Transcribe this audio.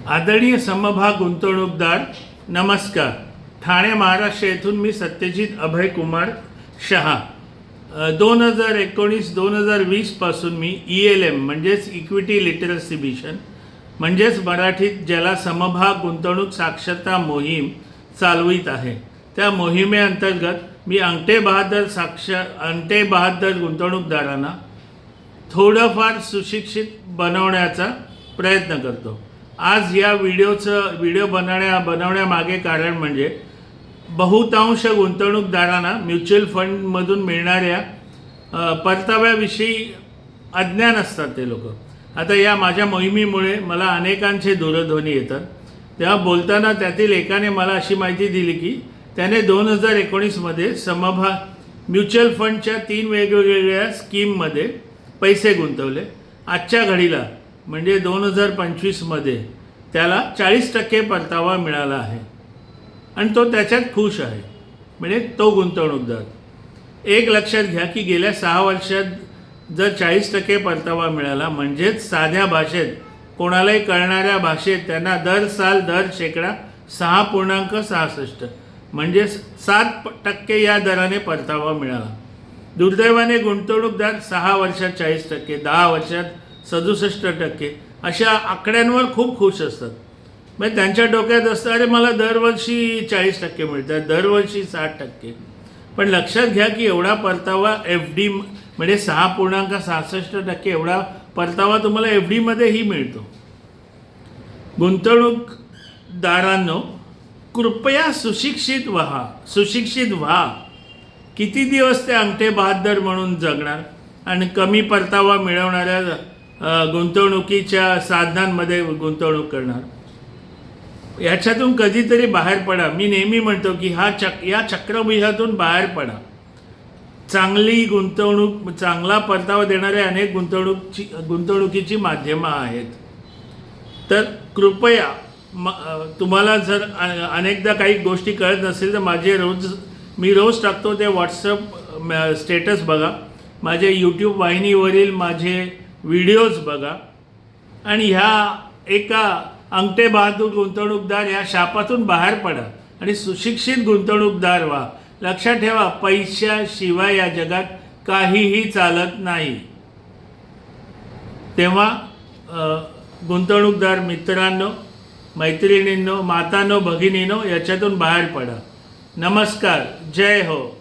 आदरणीय समभाग गुंतवणूकदार नमस्कार. ठाणे महाराष्ट्र येथून मी सत्यजित अभय कुमार शहा 2019-2020 पासून मी ELM म्हणजेच इक्विटी लिटरसी मिशन म्हणजेच मराठीत ज्याला समभाग गुंतवणूक साक्षरता मोहीम चालवित आहे. त्या मोहिमेअंतर्गत मी अंगठे बहादर गुंतवणूकदारांना थोडंफार सुशिक्षित बनवण्याचा प्रयत्न करतो. आज या व्हिडिओ बनवण्यामागे कारण म्हणजे बहुतांश गुंतवणूकदारांना म्युच्युअल फंडमधून मिळणाऱ्या परताव्याविषयी अज्ञान असतात ते लोक. आता या माझ्या मोहिमेमुळे मला अनेकांचे दूरध्वनी येतात. तेव्हा बोलताना त्यातील एकाने मला अशी माहिती दिली की त्याने 2019मध्ये समभाग म्युच्युअल फंडच्या 3 वेगवेगळ्या स्कीममध्ये पैसे गुंतवले. आजच्या घडीला म्हणजे 2025मध्ये त्याला 40% परतावा मिळाला आहे आणि तो त्याच्यात खुश आहे. म्हणजे तो गुंतवणूकदार. एक लक्षात घ्या की गेल्या 6 वर्षात जर 40% परतावा मिळाला म्हणजेच साध्या भाषेत कोणालाही कळणाऱ्या भाषेत त्यांना दर 6.66% म्हणजे 7% या दराने परतावा मिळाला. दुर्दैवाने गुंतवणूकदार 6 वर्षात 40%, 10 वर्षात 67% अशा आकड्यांवर खूप खुश असतात. म्हणजे त्यांच्या डोक्यात असतं अरे मला दरवर्षी 40% मिळतात, दरवर्षी 60%. पण लक्षात घ्या की एवढा परतावा FD म्हणजे 6.66% एवढा परतावा तुम्हाला FDमध्येही मिळतो. गुंतवणूकदारांनो, कृपया सुशिक्षित व्हा. किती दिवस ते अंगठे बहादर म्हणून जगणार आणि कमी परतावा मिळवणाऱ्या गुंतवणुकीच्या साधनांमध्ये गुंतवणूक करणार. याच्यातून कधीतरी बाहेर पडा. मी नेहमी म्हणतो की या चक्रव्यूहातून बाहेर पडा. चांगली गुंतवणूक, चांगला परतावा देणारे अनेक गुंतवणुकीची माध्यमं आहेत. तर कृपया तुम्हाला जर अनेकदा काही गोष्टी कळत नसेल तर मी रोज टाकतो ते व्हॉट्सअप स्टेटस बघा, माझे यूट्यूब वाहिनीवरील माझे व्हिडिओज बघा आणि ह्या एका अंगठे बहादूर गुंतवणूकदार या शापातून बाहेर पडा आणि सुशिक्षित गुंतवणूकदार व्हा. लक्षात ठेवा, पैशाशिवाय या जगात काहीही चालत नाही. तेव्हा गुंतवणूकदार मित्रांनो, मैत्रिणींनो, मातांनो, भगिनींनो, याच्यातून बाहेर पडा. नमस्कार. जय हो.